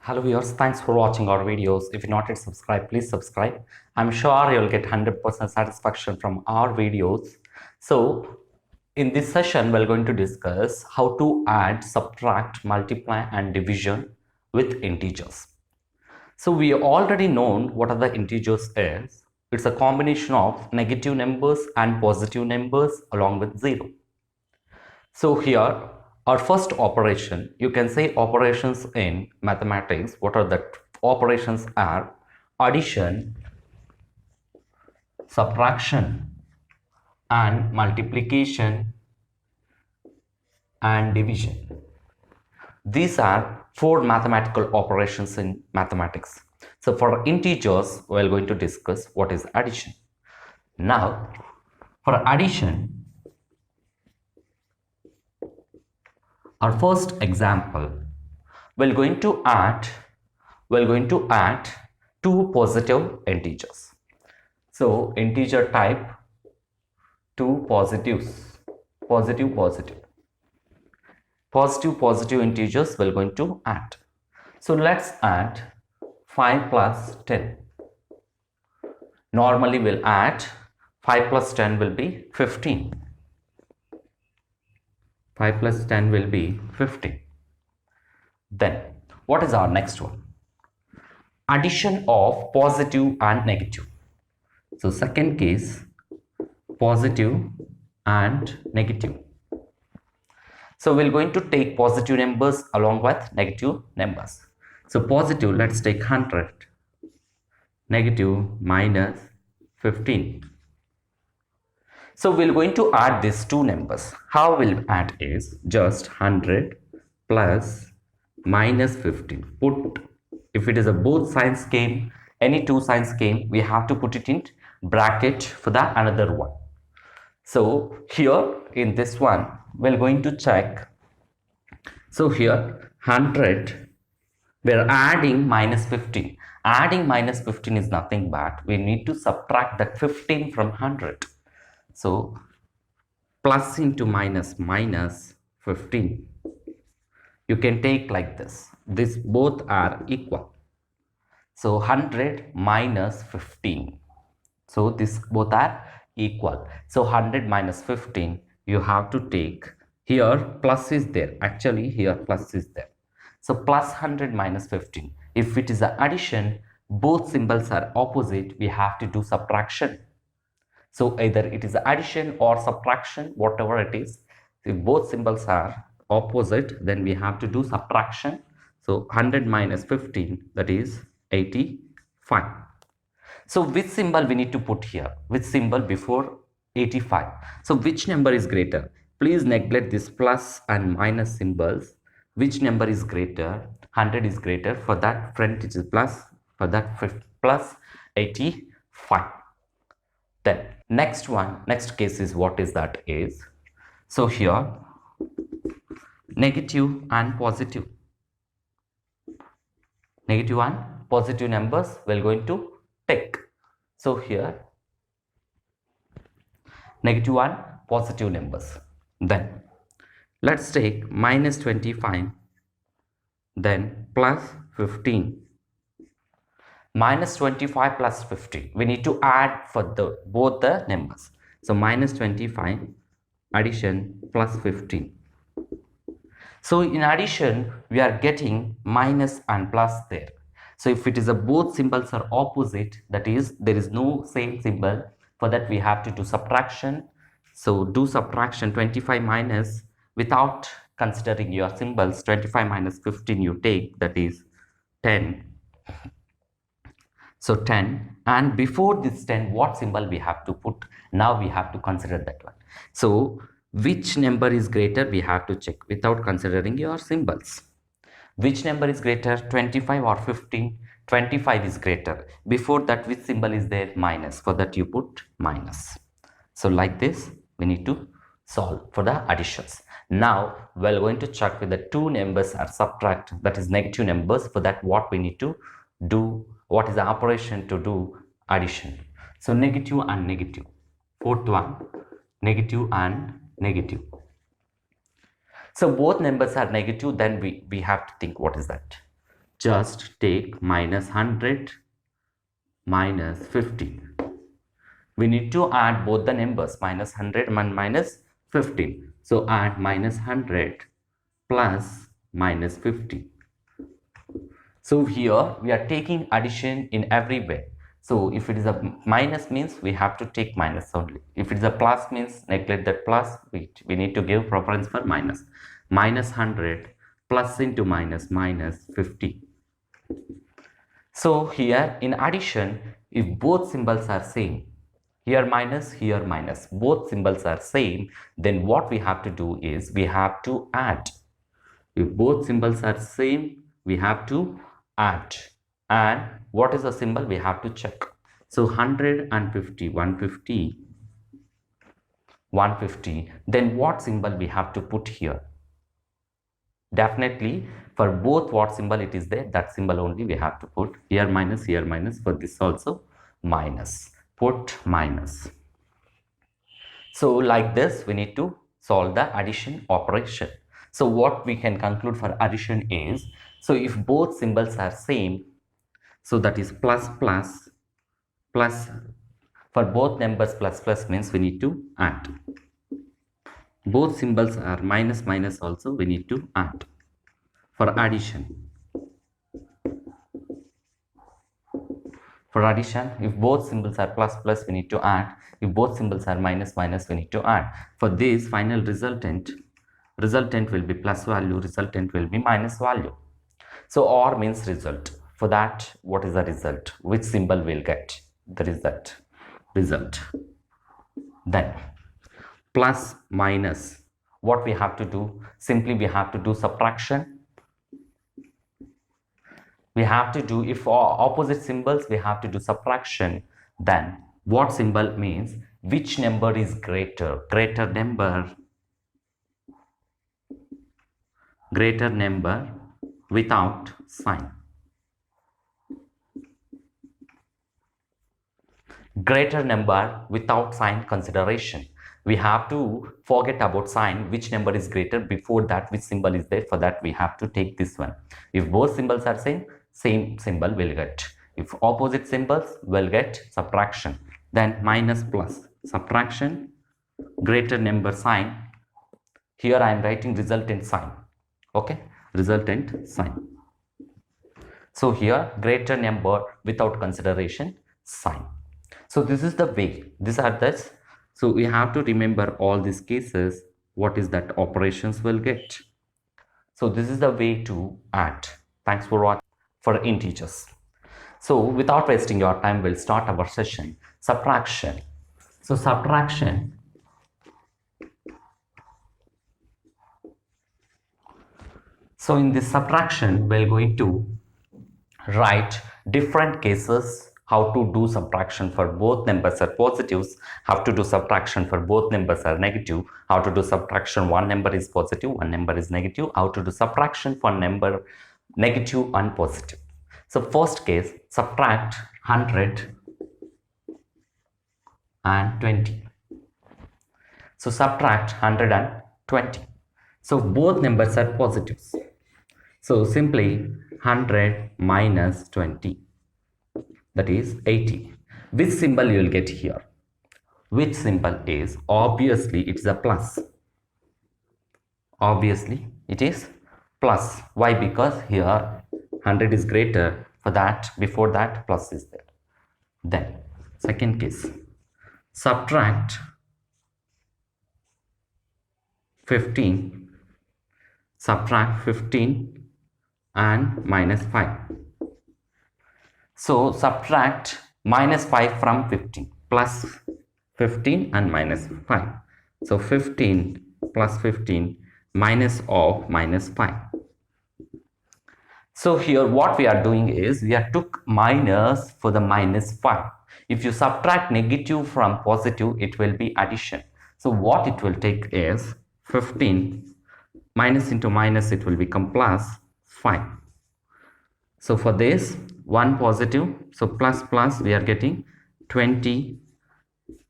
Hello viewers, thanks for watching our videos. If you're not yet subscribed, please subscribe. I'm sure you'll get 100% satisfaction from our videos. So in this session, we're going to discuss how to add, subtract, multiply and division with integers. So we already known what are the integers is. It's a combination of negative numbers and positive numbers along with 0. So here our first operation, you can say operations in mathematics. What are the operations are? Addition, subtraction and multiplication and division. These are 4 mathematical operations in mathematics. So for integers, we are going to discuss what is addition. Now for addition, our first example, we're going to add 2 positive integers. So integer type 2 positives, positive integers we're going to add. So let's add 5 plus 10. Normally we'll add 5 plus 10 will be 15. 5 plus 10 will be 15. Then what is our next one? Addition of positive and negative. So second case, positive and negative. So we're going to take positive numbers along with negative numbers. So positive, let's take 100. Negative minus 15. So we're going to add these two numbers. How we'll add is just 100 plus minus 15. Put, if it is a both signs came, any two signs came, we have to put it in bracket for the another one. So here in this one, we're going to check. So here 100, we're adding minus 15. Adding minus 15 is nothing but we need to subtract that 15 from 100. So plus into minus, minus 15. You can take like this. These both are equal. So 100 minus 15. So these both are equal. So 100 minus 15, you have to take, here plus is there. Actually here plus is there. So plus 100 minus 15. If it is an addition, both symbols are opposite, we have to do subtraction. So either it is addition or subtraction, whatever it is. If both symbols are opposite, then we have to do subtraction. So 100 minus 15, that is 85. So which symbol we need to put here? Which symbol before 85? So which number is greater? Please neglect this plus and minus symbols. Which number is greater? 100 is greater. For that front it is plus. For that plus 85. Then next one, next case is what is that is. So here negative and positive. Negative and positive numbers we're going to take. So here negative and positive numbers. Then let's take minus 25. Then plus 15. Minus 25 plus 50. We need to add for both the numbers. So minus 25 addition plus 15. So in addition, we are getting minus and plus there. So if it is a both symbols are opposite, that is there is no same symbol, for that we have to do subtraction. So do subtraction, 25 minus, without considering your symbols, 25 minus 15 you take, that is 10. So 10, and before this 10, what symbol we have to put? Now we have to consider that one. So which number is greater? We have to check without considering your symbols. Which number is greater, 25 or 15? 25 is greater. Before that, which symbol is there? Minus. For that you put minus. So like this, we need to solve for the additions. Now we're going to check with the two numbers are subtract, that is negative numbers. For that, what we need to do? What is the operation to do addition? So negative and negative. Fourth one, negative and negative. So both numbers are negative, then we have to think what is that. just take minus 100 minus 50. We need to add both the numbers, minus 100 and minus 15. So add minus 100 plus minus 50. So here we are taking addition in every way. So if it is a minus means we have to take minus only. If it is a plus means neglect that plus, we need to give preference for minus. Minus 100 plus into minus minus 50. So here in addition, if both symbols are same, here minus, both symbols are same, then what we have to do is we have to add. If both symbols are same, we have to add. And what is the symbol? We have to check. So 150, 150, 150. Then what symbol we have to put here? Definitely for both what symbol it is there, that symbol only we have to put. Here minus, for this also minus. Put minus. So like this we need to solve the addition operation. So what we can conclude for addition is, so if both symbols are same, so that is plus plus plus, for both numbers plus plus means we need to add. Both symbols are minus minus also we need to add for addition. For addition, if both symbols are plus plus we need to add. If both symbols are minus minus we need to add. For this final resultant will be plus value, resultant will be minus value. So OR means result. For that, what is the result? Which symbol will get the result? Then plus minus, what we have to do? Simply we have to do subtraction. We have to do, if opposite symbols, we have to do subtraction. Then what symbol means which number is greater? Greater number without sign. Greater number without sign consideration. We have to forget about sign, which number is greater, before that which symbol is there. For that we have to take this one. If both symbols are same symbol will get. If opposite symbols will get subtraction. Then minus plus, subtraction, greater number sign. Here I am writing resultant sign. Okay, resultant sign. So here greater number without consideration sign. So this is the way. These are this. So we have to remember all these cases. What is that operations will get. So this is the way to add. Thanks for watching for integers. So without wasting your time, we'll start our session. Subtraction. So subtraction. So in this subtraction, we're going to write different cases. How to do subtraction for both numbers are positives, how to do subtraction for both numbers are negative, how to do subtraction one number is positive, one number is negative, how to do subtraction for number negative and positive. So first case, subtract 100 and 20. So subtract 120. So both numbers are positives. So simply 100 minus 20. That is 80. Which symbol you will get here? Which symbol is? Obviously it is a plus. Obviously it is plus. Why? Because here 100 is greater. For that, before that plus is there. Then second case, subtract 15. Subtract 15 and minus 5. So subtract minus 5 from 15, plus 15 and minus 5. So 15 plus 15 minus of minus 5. So here what we are doing is we are took minus for the minus 5. If you subtract negative from positive, it will be addition. So what it will take is 15 minus into minus, it will become plus 5. So for this, one positive, so plus plus we are getting 20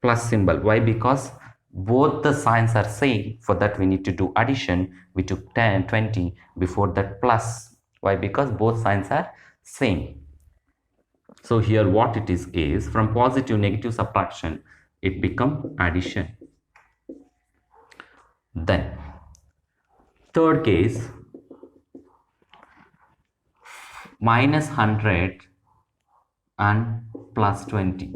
plus symbol. Why? Because both the signs are same. For that we need to do addition. We took 10, 20, before that plus Why? Because both signs are same. So here what it is from positive negative subtraction, it become addition. Then third case, minus 100 and plus 20.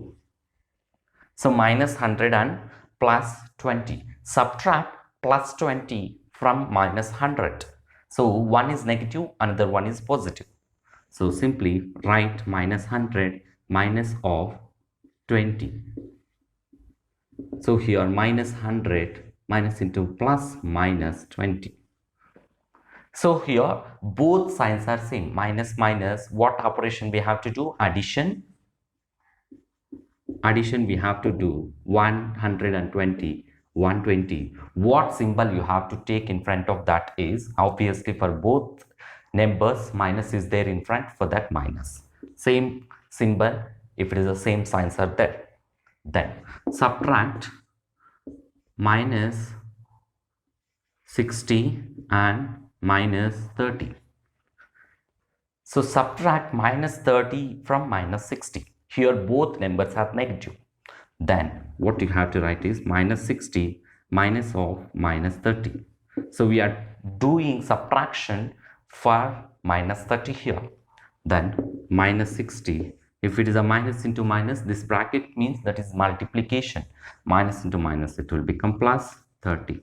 So minus 100 and plus 20. Subtract plus 20 from minus 100. So one is negative, another one is positive. So simply write minus 100 minus of 20. So here minus 100 minus into plus minus 20. So here both signs are same. Minus minus, what operation we have to do? Addition. Addition we have to do 120, 120. What symbol you have to take in front of that is, obviously for both numbers minus is there in front, for that minus. Same symbol, if it is the same signs are there. Then subtract minus 60 and minus 30. So subtract minus 30 from minus 60. Here both numbers are negative. Then what you have to write is minus 60 minus of minus 30. So we are doing subtraction for minus 30 here. Then minus 60. If it is a minus into minus, this bracket means that is multiplication. Minus into minus, it will become plus 30.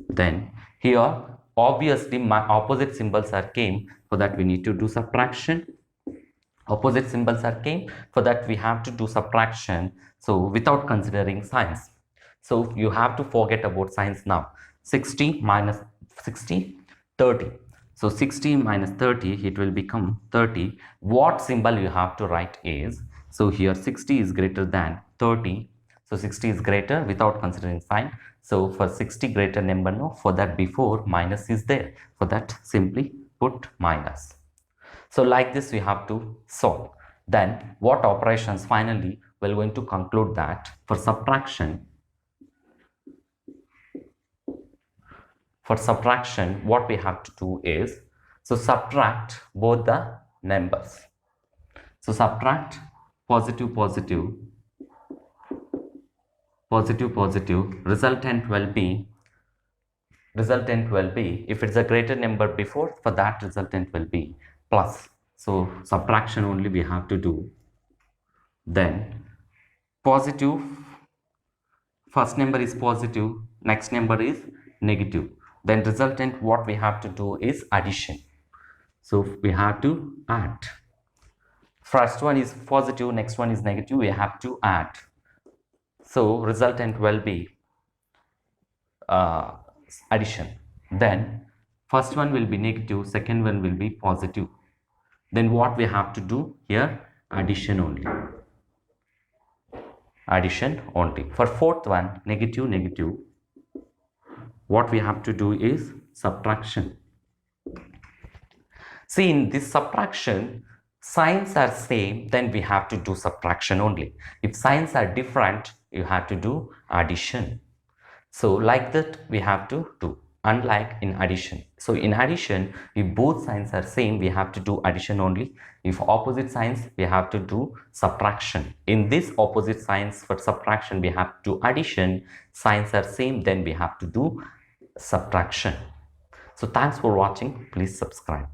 Then here obviously my opposite symbols are came, for that we need to do subtraction. Opposite symbols are came, for that we have to do subtraction. So without considering signs. So you have to forget about signs now. 60 minus 60, 30. So 60 minus 30, it will become 30. What symbol you have to write is, so here 60 is greater than 30. So 60 is greater without considering sign. So for 60 greater number, no, for that before minus is there. For that simply put minus. So like this we have to solve. Then what operations finally we're going to conclude that for subtraction. For subtraction, what we have to do is, so subtract both the numbers. So subtract positive, positive, positive, positive. Resultant will be, if it's a greater number before, for that resultant will be plus. So subtraction only we have to do. Then positive, first number is positive, next number is negative. Then resultant, what we have to do is addition. So we have to add. First one is positive, next one is negative, we have to add. So resultant will be addition. Then first one will be negative, second one will be positive. Then what we have to do here? Addition only. Addition only. For fourth one, negative, negative, what we have to do is subtraction. See, in this subtraction, signs are same, then we have to do subtraction only. If signs are different, you have to do addition. So like that we have to do, unlike in addition. So in addition, if both signs are same, we have to do addition only. If opposite signs, we have to do subtraction. In this opposite signs for subtraction, we have to do addition. Signs are same, then we have to do subtraction. So thanks for watching. Please subscribe.